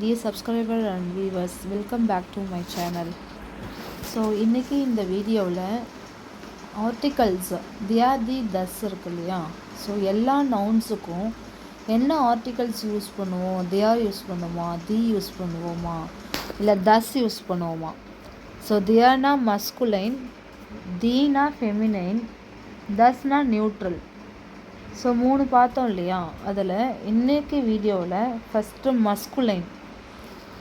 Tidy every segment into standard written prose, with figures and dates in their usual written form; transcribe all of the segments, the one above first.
Dear subscriber and viewers, welcome back to my channel. So இன்றைக்கி இந்த வீடியோவில் articles தியாதி தஸ் இருக்கு இல்லையா, ஸோ எல்லா நவுன்ஸுக்கும் என்ன ஆர்டிகல்ஸ் யூஸ் பண்ணுவோம், தியார் யூஸ் பண்ணுவோமா, தி யூஸ் பண்ணுவோமா, இல்லை தஸ் யூஸ் பண்ணுவோமா. ஸோ தியார்னா மஸ்குலைன், தீனா ஃபெமினைன், தஸ்னா நியூட்ரல். ஸோ 3 பார்த்தோம் இல்லையா. அதில் இன்றைக்கி வீடியோவில் ஃபஸ்ட்டு மஸ்குலைன்.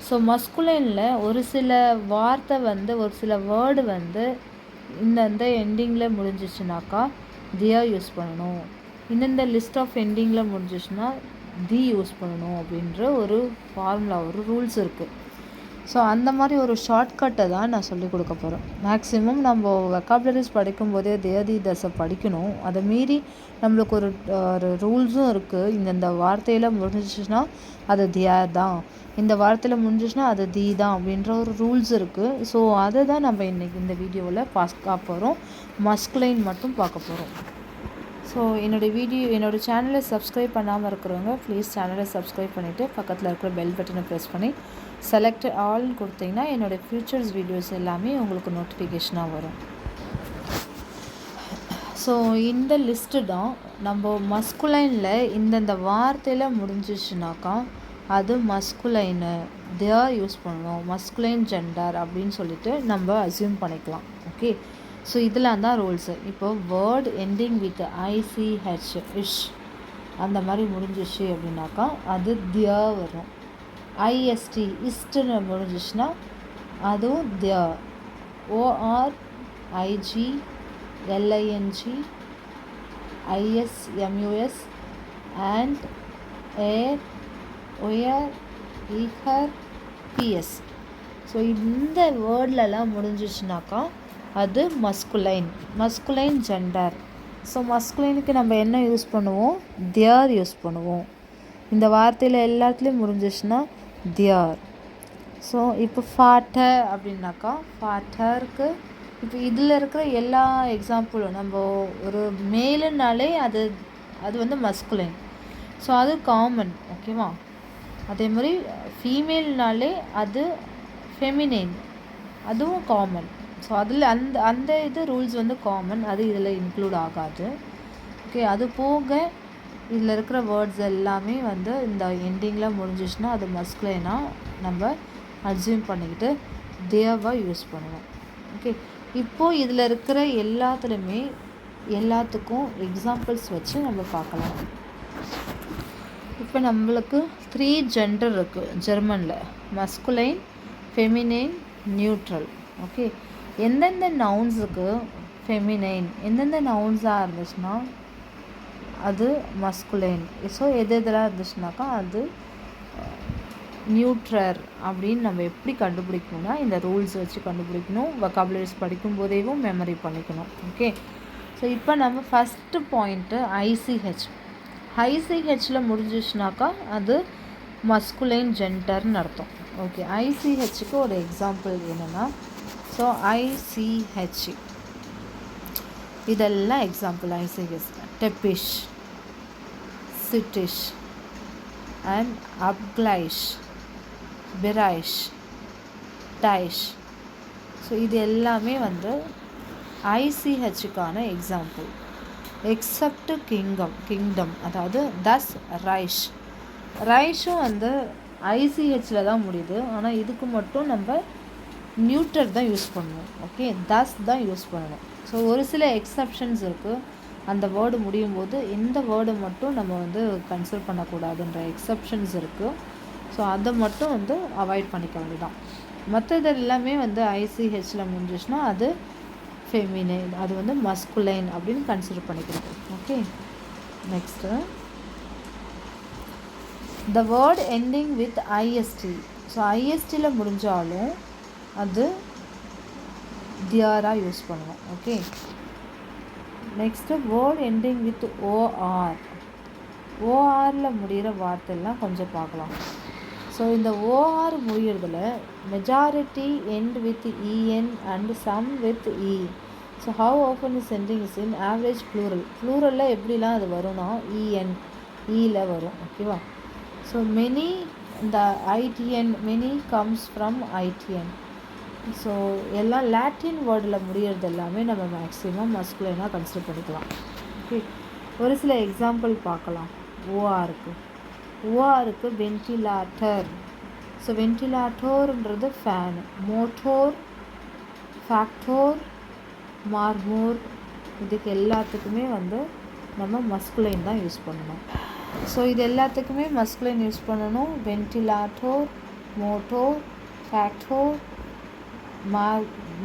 ஸோ மஸ்குலைனில் ஒரு சில வார்த்தை ஒரு சில வேர்டு இந்த எண்டிங்கில் முடிஞ்சிச்சுனாக்கா தியா யூஸ் பண்ணணும், இந்த லிஸ்ட் ஆஃப் எண்டிங்கில் முடிஞ்சிச்சுன்னா தி யூஸ் பண்ணணும் அப்படின்ற ஒரு ஃபார்முலா, ஒரு ரூல்ஸ் இருக்குது. ஸோ அந்த மாதிரி ஒரு ஷார்ட்கட்டை தான் நான் சொல்லிக் கொடுக்க போகிறேன். மேக்ஸிமம் நம்ம வெக்காபுலரிஸ் படிக்கும்போதே தேதி தசை படிக்கணும். அதை மீறி நம்மளுக்கு ஒரு ரூல்ஸும் இருக்குது. இந்த வார்த்தையில் முடிஞ்சிச்சுன்னா அது தியா தான், இந்த வார்த்தையில் முடிஞ்சிச்சுன்னா அது தி தான் அப்படின்ற ஒரு ரூல்ஸ் இருக்குது. ஸோ அதை தான் நம்ம இன்றைக்கி இந்த வீடியோவில் பார்க்க போகிறோம். மஸ்குலைன் மட்டும் பார்க்க போகிறோம். ஸோ என்னோடய சேனலை சப்ஸ்கிரைப் பண்ணாமல் இருக்கிறவங்க ப்ளீஸ் சேனலை சப்ஸ்கிரைப் பண்ணிவிட்டு பக்கத்தில் இருக்கிற பெல் பட்டனை ப்ரெஸ் பண்ணி செலக்ட் ஆல்னு கொடுத்தீங்கன்னா என்னோடய ஃப்யூச்சர்ஸ் வீடியோஸ் எல்லாமே உங்களுக்கு நோட்டிஃபிகேஷனாக வரும். ஸோ இந்த லிஸ்ட்டு தான் நம்ம மஸ்குலைனில் இந்தந்த வார்த்தையில் முடிஞ்சிச்சுனாக்கா அது மஸ்குலைனு, தியார் யூஸ் பண்ணணும், மஸ்குலைன் ஜெண்டர் அப்படின்னு சொல்லிட்டு நம்ம அசியூம் பண்ணிக்கலாம். ஓகே, ஸோ இதெல்லாம் தான் ரூல்ஸு. இப்போ வேர்ட் எண்டிங் வித் ஐசிஹெச், இஷ் அந்த மாதிரி முடிஞ்சிச்சு அப்படின்னாக்கா அது தியா வரும். ஐஎஸ்டி, இஸ்ட்டுன்னு முடிஞ்சிச்சுன்னா அதுவும் தியா. O R, I G, L I N G, I S M U S, and, ஏர், ஒயர், ஈகர், பிஎஸ். ஸோ இந்த வேர்ட்லலாம் முடிஞ்சிச்சுனாக்கா அது மஸ்குலைன் ஜெண்டர். ஸோ மஸ்குலைனுக்கு நம்ம என்ன யூஸ் பண்ணுவோம், தியார் யூஸ் பண்ணுவோம். இந்த வார்த்தையில் எல்லாத்துலேயும் முடிஞ்சிச்சுன்னா தியார். ஸோ இப்போ ஃபாட்டர் அப்படின்னாக்கா ஃபாட்டருக்கு இப்போ இதில் இருக்கிற எல்லா எக்ஸாம்பிளும் நம்ம ஒரு மேலுனாலே அது மஸ்குலைன். ஸோ அது காமன். ஓகேவா. அதே மாதிரி ஃபீமேல்னாலே அது ஃபெமினைன், அதுவும் காமன். ஸோ அதில் அந்த இது ரூல்ஸ் காமன், அது இதில் இன்க்ளூட் ஆகாது. ஓகே, அது போக இதில் இருக்கிற வேர்ட்ஸ் எல்லாமே இந்த எண்டிங்கில் முடிஞ்சிச்சுன்னா அது மஸ்குலைனாக நம்ம அஸ்யூம் பண்ணிக்கிட்டு தேவாக யூஸ் பண்ணுவோம். ஓகே, இப்போது இதில் இருக்கிற எல்லாத்துக்கும் எக்ஸாம்பிள்ஸ் வச்சு நம்ம பார்க்கலாம். இப்போ நம்மளுக்கு 3 ஜெண்டர் இருக்குது ஜெர்மனில், மஸ்குலைன், ஃபெமினைன், நியூட்ரல். ஓகே, எந்தெந்த நவுன்ஸுக்கு ஃபெமினைன், எந்தெந்த நவுன்ஸாக இருந்துச்சுன்னா அது மஸ்குலைன். ஸோ எதெல்லாம் இருந்துச்சுனாக்கா அது நியூட்ரர் அப்படின்னு நம்ம எப்படி கண்டுபிடிக்கணும்னா இந்த ரூல்ஸ் வச்சு கண்டுபிடிக்கணும். வெக்காபுலரிஸ் படிக்கும்போதேவும் மெமரி பண்ணிக்கணும். ஓகே, ஸோ இப்போ நம்ம ஃபஸ்ட்டு பாயிண்ட்டு ஐசிஹெச். ஐசிஹெச்சில் முடிஞ்சிச்சுனாக்கா அது மஸ்குலைன் ஜெண்டர்னு அர்த்தம். ஓகே, ஐசிஹெச்சுக்கு ஒரு எக்ஸாம்பிள் என்னென்னா, ஸோ ஐசிஹெச் இதெல்லாம் எக்ஸாம்பிள். ஐசிஹெச் டெப்பிஷ், சிட்டிஷ், அண்ட் அப்கிளைஷ், பிரைஷ், டைஷ். ஸோ இது எல்லாமே ஐசிஹெச்சுக்கான எக்ஸாம்பிள். எக்ஸப்ட் கிங்டம், அதாவது தஸ், ரைஷும் ஐசிஹெச்சில் தான் முடியுது. ஆனால் இதுக்கு மட்டும் நம்ம நியூட்டர் தான் யூஸ் பண்ணுவோம். ஓகே, தஸ் தான் யூஸ் பண்ணணும். ஸோ ஒரு சில எக்ஸப்ஷன்ஸ் இருக்குது. அந்த வேர்டு முடியும் போது இந்த வேர்டு மட்டும் நம்ம கன்சிடர் பண்ணக்கூடாதுன்ற எக்ஸப்ஷன்ஸ் இருக்குது. ஸோ அதை மட்டும் அவாய்ட் பண்ணிக்க வேண்டியதான். மற்றது எல்லாமே ஐசிஹெச்சில் முடிஞ்சிச்சுன்னா அது ஃபெமினைன், அது மஸ்குலைன் அப்படின்னு கன்சிடர் பண்ணிக்கிறது. Okay, next the word ending with I S T. So ஐஎஸ்டியில் முடிஞ்சாலும் அது தியாராக யூஸ் பண்ணுவோம். Okay, next word ending with O R. ஓஆரில் முடிகிற வார்த்தைலாம் கொஞ்சம் பார்க்கலாம். ஸோ இந்த ஓஆர் முடிகிறதுல majority end with E N and some with E. So how often is ending is in average ப்ளூரலில் எப்படிலாம் அது வரும்னா இஎன், இயில் வரும். ஓகேவா. ஸோ மெனி இந்த I D N many comes from I D N. So எல்லாம் லாட்டின் வேர்டில் முடியறது எல்லாமே நம்ம மேக்ஸிமம் மஸ்குலைனாக கன்சிடர் பண்ணிக்கலாம். ஓகே, ஒரு சில எக்ஸாம்பிள் பார்க்கலாம். ஓஆருக்கு வென்டிலேட்டர். ஸோ வென்டிலேட்டர்ன்றது ஃபேன். மோட்டோர், ஃபேக்டோர், மார்மோர், இதுக்கு எல்லாத்துக்குமே நம்ம மஸ்குலைன் தான் யூஸ் பண்ணணும். ஸோ இது எல்லாத்துக்குமே மஸ்குலைன் யூஸ் பண்ணணும். வென்டிலேட்டர், மோட்டோர், ஃபேக்டோர்,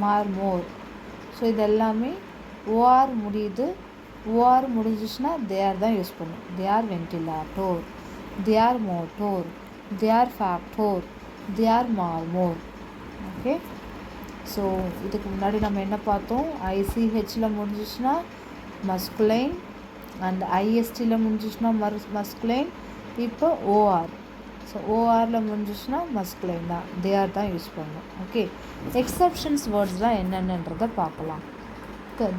மார்மோர். ஸோ இது எல்லாமே ஓஆர் முடியுது. ஓஆர் முடிஞ்சிச்சுன்னா தேர் தான் யூஸ் பண்ணணும். தேர் வென்டிலேட்டர், தேர் மோட்டோர், தேர் ஃபேக்டோர், தேர் மார்மோர். ஓகே, ஸோ இதுக்கு முன்னாடி நம்ம என்ன பார்த்தோம்? ஐசிஹெச்சில் முடிஞ்சிச்சுன்னா மஸ்குலைன், அண்ட் ஐஎஸ்டியில் முடிஞ்சிச்சுன்னா மஸ்குலைன். இப்போ ஓஆர். ஸோ ஓஆரில் முடிஞ்சிச்சுன்னா மஸ்குலைன் தான், தேர் தான் யூஸ் பண்ணணும். ஓகே, எக்ஸப்ஷன்ஸ் வேர்ட்ஸ்லாம் என்னென்னன்றதை பார்க்கலாம்.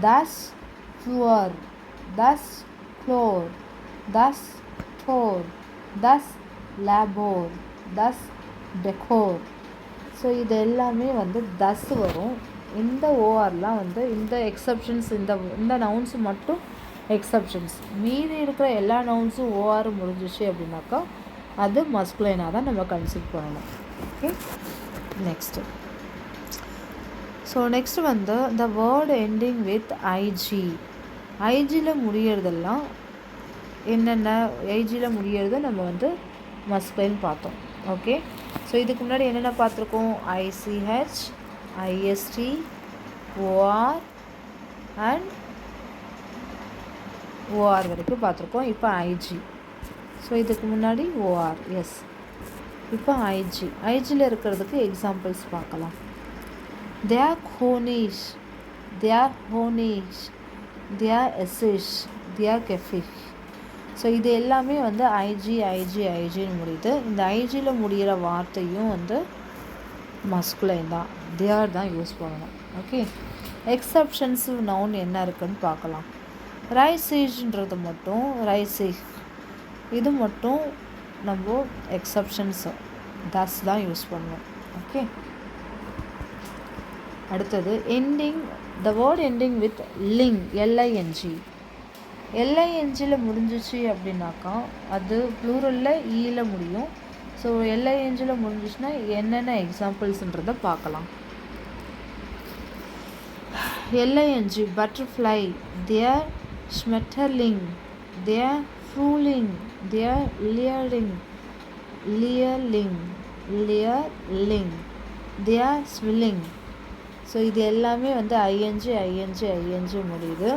தஸ் ஃப்ளோர், தஸ் ஃப்ளோர், தஸ் டோர், தஸ் லேபோர், தஸ் டெக்கோர். ஸோ இது எல்லாமே தஸ் வரும். இந்த ஓஆர்லாம் இந்த எக்ஸப்ஷன்ஸ், இந்த நவுன்ஸ் மட்டும் எக்ஸப்ஷன்ஸ். மீதி இருக்கிற எல்லா நவுன்ஸும் ஓஆர் முடிஞ்சிச்சு அப்படின்னாக்கா அது மஸ்குலைனாக தான் நம்ம கன்சிடர் பண்ணணும். Okay, next. So next the word ending with I G. ஐஜியில் முடியறதெல்லாம் என்னென்ன? ஐஜியில் முடியறத நம்ம மஸ்குலைன் பார்த்தோம். ஓகே, ஸோ இதுக்கு முன்னாடி என்னென்ன பார்த்துருக்கோம்? ICH, ISD, OR and OR வரைக்கும் பார்த்துருக்கோம். இப்போ ஐஜி. ஸோ இதுக்கு முன்னாடி ஓஆர், எஸ். இப்போ ஐஜி. ஐஜியில் இருக்கிறதுக்கு எக்ஸாம்பிள்ஸ் பார்க்கலாம். தேர் ஹோனிஷ், தேர் ஹோனிஷ், தேர் எஸ்இஷ், தேர் கெஃபிஷ். ஸோ இது எல்லாமே ஐஜின்னு முடியுது. இந்த ஐஜியில் முடிகிற வார்த்தையும் மஸ்குலைன் தான், தேர் தான் யூஸ் பண்ணணும். ஓகே, எக்ஸப்ஷன்ஸ் நவுன் என்ன இருக்குன்னு பார்க்கலாம். ரைசிஷ்ன்றது மட்டும், ரைசிஷ் இது மட்டும் நம்ம எக்ஸப்ஷன்ஸ் தஸ் தான் யூஸ் பண்ணணும். ஓகே, அடுத்தது ending. The word ending with ling, L I N G. எல்ஐஎன்ஜியில் முடிஞ்சிச்சு அப்படின்னாக்கா அது ப்ளூரலில் ஈயில் முடியும். ஸோ எல்ஐஎன்ஜியில் முடிஞ்சிச்சுன்னா என்னென்ன எக்ஸாம்பிள்ஸ்ன்றதை பார்க்கலாம். எல்ஐஎன்ஜி பட்டர்ஃப்ளை, தேர் ஸ்மெட்டர்லிங், தேர் ஃப்ரூலிங், தேர் லியரிங், தேர் ஸ்வில்லிங். ஸோ இது எல்லாமே ஐஎன்ஜி முடியுது.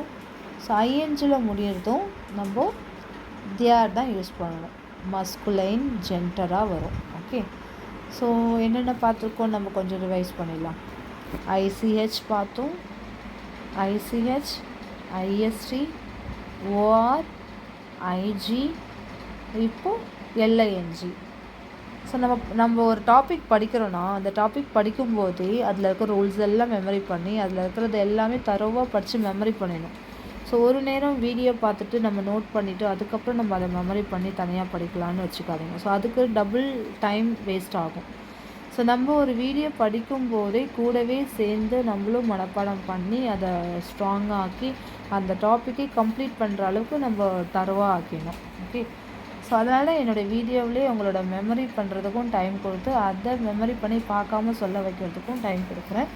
ஸோ ஐஎன்ஜியில் முடியறதும் நம்ம தேர் தான் யூஸ் பண்ணணும். மஸ்குலைன் ஜென்டராக வரும். ஓகே, ஸோ என்னென்ன பார்த்துருக்கோம் நம்ம கொஞ்சம் ரிவைஸ் பண்ணிடலாம். ஐசிஹெச் பார்த்தோம், ஐசிஹெச், ஐஎஸ்டி, ஓஆர், ஐஜி, இப்போ எல்ஐஎன்ஜி. ஸோ நம்ம ஒரு டாபிக் படிக்கிறோன்னா அந்த டாபிக் படிக்கும்போதே அதில் இருக்கிற ரூல்ஸ் எல்லாம் மெமரி பண்ணி அதில் இருக்கிறது எல்லாமே தரோவாக படித்து மெமரி பண்ணிடணும். ஸோ ஒரு நேரம் வீடியோ பார்த்துட்டு நம்ம நோட் பண்ணிவிட்டு அதுக்கப்புறம் நம்ம அதை மெமரி பண்ணி தனியாக படிக்கலான்னு வச்சுக்காதீங்க. ஸோ அதுக்கு டபுள் டைம் வேஸ்ட் ஆகும். ஸோ நம்ம ஒரு வீடியோ படிக்கும்போதே கூடவே சேர்ந்து நம்மளும் மனப்பாடம் பண்ணி அதை ஸ்ட்ராங்காக ஆக்கி அந்த டாப்பிக்கை கம்ப்ளீட் பண்ணுற அளவுக்கு நம்ம தரோவாக ஆக்கிடணும். ஓகே, ஸோ அதனால் என்னோடய வீடியோவிலே உங்களோட மெமரி பண்ணுறதுக்கும் டைம் கொடுத்து அதை மெமரி பண்ணி பார்க்காம சொல்ல வைக்கிறதுக்கும் டைம் கொடுக்குறேன்.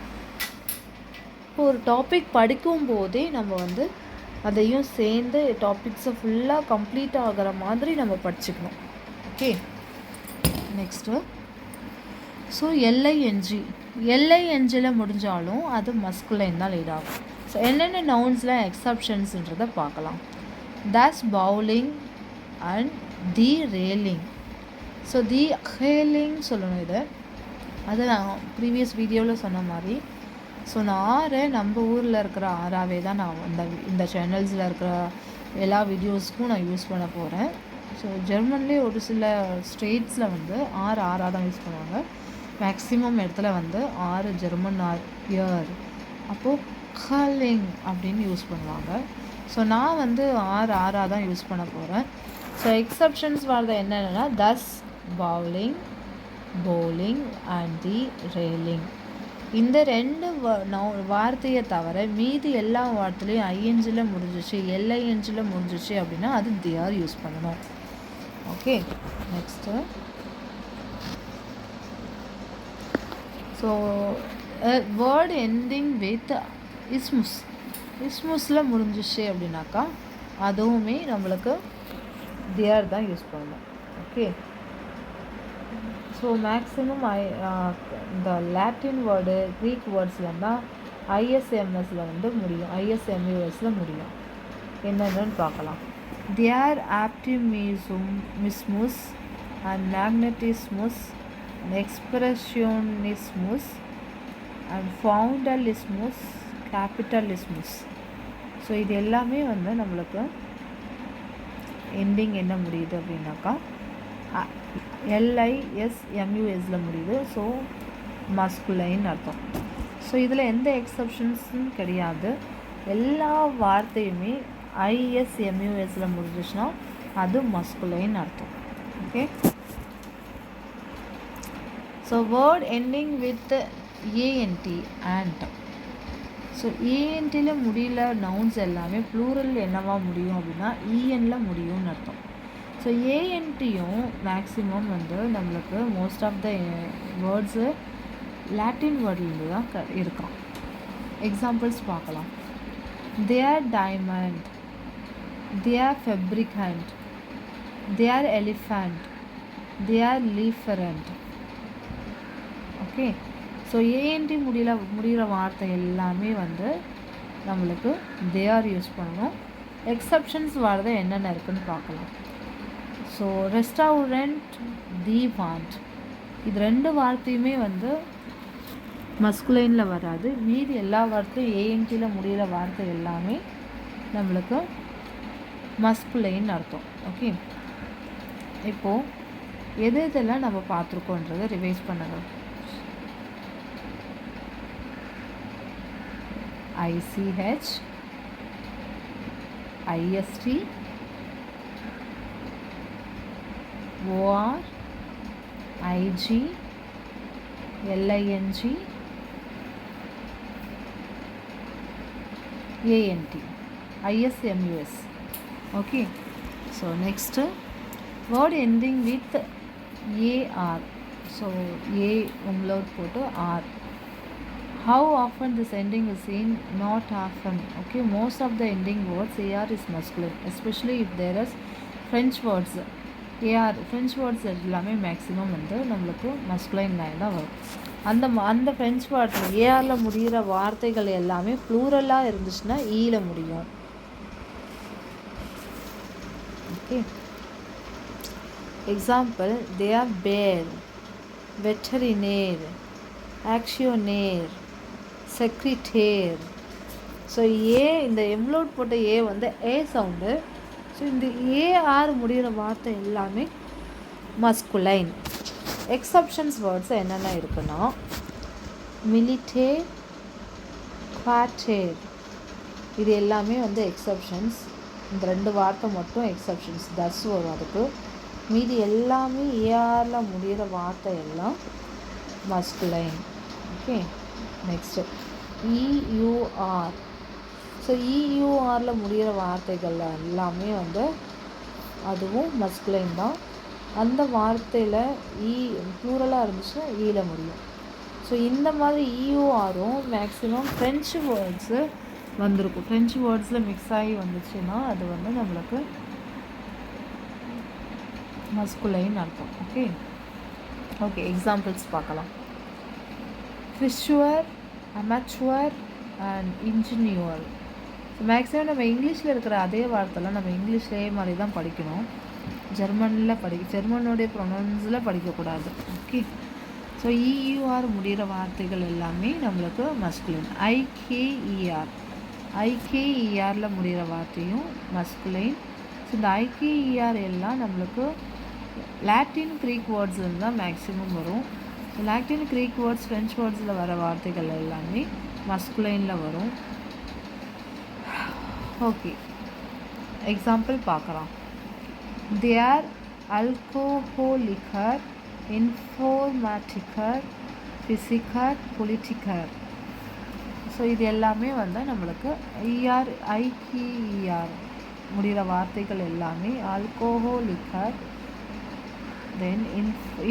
இப்போ ஒரு டாபிக் படிக்கும்போதே நம்ம அதையும் சேர்ந்து டாபிக்ஸை ஃபுல்லாக கம்ப்ளீட் ஆகிற மாதிரி நம்ம படிச்சுக்கணும். Okay, next. ஸோ எல்ஐஎன்ஜியில் முடிஞ்சாலும் அது மஸ்குலைன் தான் லீட் ஆகும். ஸோ என்னென்ன நவுன்ஸில் எக்ஸப்ஷன்ஸ்ன்றதை பார்க்கலாம். தஸ் பவுலிங் அண்ட் தி ரேலிங். ஸோ தி ஹேலிங் சொல்லணும். இதை அது நான் ப்ரீவியஸ் வீடியோவில் சொன்ன மாதிரி. ஸோ நான் ஆரை நம்ம ஊரில் இருக்கிற ஆறாவே தான் நான் இந்த சேனல்ஸில் இருக்கிற எல்லா வீடியோஸ்க்கும் நான் யூஸ் பண்ண போகிறேன். ஸோ ஜெர்மன்லேயே ஒரு சில ஸ்டேட்ஸில் ஆறாக தான் யூஸ் பண்ணுவாங்க. மேக்ஸிமம் இடத்துல ஆறு ஜெர்மன் ஆர் இயர், அப்போது ஹலிங் அப்படின்னு யூஸ் பண்ணுவாங்க. ஸோ நான் ஆறாக தான் யூஸ் பண்ண போகிறேன். ஸோ எக்ஸப்ஷன்ஸ் வரது என்னென்னா தஸ் bowling, bowling and the railing. இந்த ரெண்டு வார்த்தையை தவிர மீதி எல்லா வார்த்தையிலையும் ஐஎன்ஜியில் முடிஞ்சிச்சு எல்ஐஎன்ஜியில் முடிஞ்சிச்சு அப்படின்னா அது தேர் யூஸ் பண்ணணும். Okay, next so word ending with இஸ்முஸில் முடிஞ்சிச்சு அப்படின்னாக்கா அதுவுமே நம்மளுக்கு தேர் தான் யூஸ் பண்ணணும். ஓகே, ஸோ மேக்ஸிமம் இந்த லாட்டின் வேர்டு க்ரீக் வேர்ட்ஸ்லாம் ஐஎஸ்எம்எஸில் வந்து முடியும், ஐஎஸ்எம்யூஎஸில் முடியும். என்னென்னு பார்க்கலாம். தேர் ஆப்டிமிஸ்முஸ் அண்ட் மேக்னட்டிஸ்முஸ் அண்ட் எக்ஸ்பிரஷனிஸ்முஸ் அண்ட் ஃபவுண்டலிஸ்முஸ் கேபிட்டலிஸ்முஸ். ஸோ இது எல்லாமே வந்து நம்மளுக்கு எண்டிங் என்ன முடியுது அப்படின்னாக்கா எல்ஐஎஸ்எம்யூஎஸில் முடியுது. ஸோ மஸ்குலைன் அர்த்தம். ஸோ இதில் எந்த எக்ஸப்ஷன்ஸும் கிடையாது. எல்லா வார்த்தையுமே ஐஎஸ்எம்யூஎஸில் முடிஞ்சிச்சுன்னா அது மஸ்குலைன் அர்த்தம். Okay, so word ending with A N T ant. So ஏஎன்டியில் முடியல நவுன்ஸ் எல்லாமே ப்ளூரல் என்னவா முடியும் அப்படின்னா இஎனில் முடியும்னு அர்த்தம். ஸோ ஏஎன்டியும் மேக்ஸிமம் வந்து நம்மளுக்கு most of the words Latin வேர்ட்லேருந்து தான் இருக்கும். எக்ஸாம்பிள்ஸ் பார்க்கலாம். தேர் டைமண்ட், தேர் ஃபெப்ரிகண்ட், தேர் எலிஃபண்ட், தேர் லீஃபரண்ட். ஓகே, ஸோ ஏஎன்டி முடிகிற வார்த்தை எல்லாமே வந்து நம்மளுக்கு தேர் யூஸ் பண்ணணும். எக்ஸப்ஷன்ஸ் வார்த்தை என்னென்ன இருக்குதுன்னு பார்க்கலாம். ஸோ ரெஸ்டாரண்ட், தி வாண்ட், இது ரெண்டு வார்த்தையுமே வந்து மஸ்குலைனில் வராது. மீதி எல்லா வார்த்தையும் ஏஎன்டியில் முடிகிற வார்த்தை எல்லாமே நம்மளுக்கு மஸ்குலைன் அர்த்தம். ஓகே, இப்போது எது இதெல்லாம் நம்ம பார்த்துருக்கோன்றதை ரிவைஸ் பண்ணுறோம். ICH, IST, OR, IG, LING, ANT, ISMUS. Okay, so next word ending with AR. So A umlaut photo R. How often this ending is seen? Not often. Okay, most of the ending words AR is masculine, especially if there is French words. AR French words எல்லாமே maximum வந்து நம்மளுக்கு masculine line தான் வரும். அந்த French வேர்ட்ஸில் ஏஆரில் முடிகிற வார்த்தைகள் எல்லாமே ப்ளூரலாக இருந்துச்சுன்னா ஈல முடியும். ஓகே, எக்ஸாம்பிள் தே ஆர் பேர், வெட்டரினேர், ஆக்ஷியோனேர், செக்ரிட்டேர். ஸோ ஏ இந்த எம்லோட் போட்ட ஏ வந்து ஏ சவுண்டு. ஸோ இந்த ஏஆர் முடிகிற வார்த்தை எல்லாமே மஸ்குலைன். எக்ஸப்ஷன்ஸ் வேர்ட்ஸ் என்னென்ன இருக்குன்னா மிலிட்டேர், குவாட்டேர், இது எல்லாமே வந்து எக்ஸப்ஷன்ஸ். இந்த ரெண்டு வார்த்தை மட்டும் எக்ஸப்ஷன்ஸ், தஸ் வரும் அதுக்கு. மீதி எல்லாமே ஏஆரில் முடிகிற வார்த்தை எல்லாம் masculine. Okay, next E U R. So இயூஆரில் முடிகிற வார்த்தைகள் எல்லாமே வந்து அதுவும் மஸ்குலைன் தான். அந்த வார்த்தையில் ப்ளூரலாக இருந்துச்சுன்னா ஈல முடியும். ஸோ இந்த மாதிரி இயூஆரும் மேக்ஸிமம் ஃப்ரெஞ்சு வேர்ட்ஸு வந்திருக்கும். ஃப்ரெஞ்சு வேர்ட்ஸில் மிக்ஸ் ஆகி வந்துச்சுன்னா அது வந்து நம்மளுக்கு மஸ்குலைன் அர்த்தம். ஓகே ஓகே, எக்ஸாம்பிள்ஸ் பார்க்கலாம். ஃபிஷுவர், அமெச்சுவர் அண்ட் இன்ஜினியர். மேக்ஸிமம் நம்ம இங்கிலீஷில் இருக்கிற அதே வார்த்தைலாம் நம்ம இங்கிலீஷ்லேயே மாதிரி தான் படிக்கணும். ஜெர்மனுடைய ப்ரொனவுன்ஸில் படிக்கக்கூடாது. ஓகே, ஸோ இயூஆர் முடிகிற வார்த்தைகள் எல்லாமே நம்மளுக்கு மஸ்குலைன். ஐகேஇஆரில் முடிகிற வார்த்தையும் மஸ்குலைன். ஸோ இந்த ஐகேஇஆர் எல்லாம் நம்மளுக்கு லாட்டின் க்ரீக் வேர்ட்ஸில் தான் மேக்ஸிமம் வரும். லாட்டின் க்ரீக் வேர்ட்ஸ் ஃப்ரெஞ்ச் வேர்ட்ஸில் வர வார்த்தைகள் எல்லாமே மஸ்குலைனில் வரும். ஓகே, எக்ஸாம்பிள் பார்க்குறோம். தேர் ஆல்கோஹோலிக்கர் இன்ஃபோர்மேட்டிக்கர், ஃபிசிக்கர், பொலிட்டிக்கர். ஸோ இது எல்லாமே வந்து நம்மளுக்கு ஐக்கிஇஆர் முடிகிற வார்த்தைகள் எல்லாமே. ஆல்கோஹோலிக்கர், தென்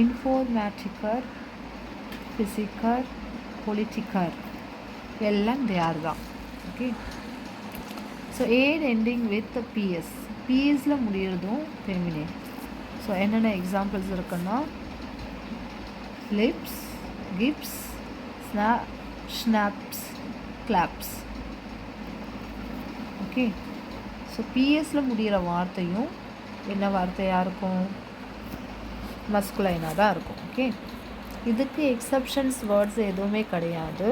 இன்ஃபோர்மேட்டிக்கர், ஃபிசிக்கர், பொலிட்டிக்கர் எல்லாம் தேர் தான். ஓகே. ஸோ ஏட் எண்டிங் வித் பிஎஸ், பிஎஸ்சில் முடிகிறதும் ஃபெமினின். ஸோ என்னென்ன எக்ஸாம்பிள்ஸ் இருக்குன்னா ஃப்ளிப்ஸ், கிப்ஸ், ஸ்னாப்ஸ், கிளாப்ஸ். ஓகே. ஸோ பிஎஸ்சில் முடிகிற வார்த்தையும் என்ன வார்த்தையாக இருக்கும்? மஸ்குலைனாக தான் இருக்கும். ஓகே. இதுக்கு எக்ஸப்ஷன்ஸ் வேர்ட்ஸ் எதுவுமே கிடையாது.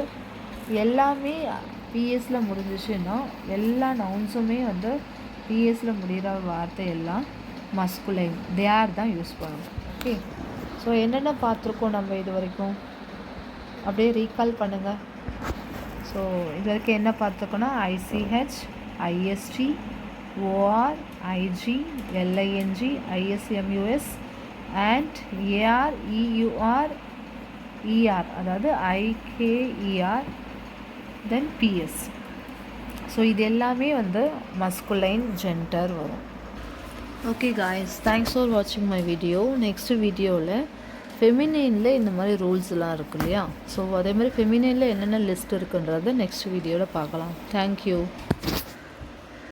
எல்லாமே பிஎஸ்சில் முடிஞ்சிச்சுன்னா எல்லா நவுன்ஸுமே வந்து பிஎஸ்சில் முடிகிற வார்த்தை எல்லாம் மஸ்குலைன், தேர் தான் யூஸ் பண்ணணும். ஓகே. ஸோ என்னென்ன பார்த்துருக்கோம் நம்ம இது வரைக்கும் அப்படியே ரீகால் பண்ணுங்கள். ஸோ இது வரைக்கும் என்ன பார்த்துருக்கோன்னா I C H, ISD, O R, I G, L I N G, I S M U S and A R, E U R, E R, அதாவது ஐகேஇஆர், தென் பிஎஸ். ஸோ இது எல்லாமே வந்து மஸ்குலைன் ஜெண்டர் வரும். ஓகே காய்ஸ், தேங்க்ஸ் ஃபார் வாட்சிங் மை வீடியோ. நெக்ஸ்ட் வீடியோவில் ஃபெமினைனில் இந்த மாதிரி ரூல்ஸ்லாம் இருக்கு இல்லையா, ஸோ அதே மாதிரி ஃபெமினைனில் என்னென்ன லிஸ்ட் இருக்குன்றது நெக்ஸ்ட் வீடியோவில் பார்க்கலாம். தேங்க்யூ.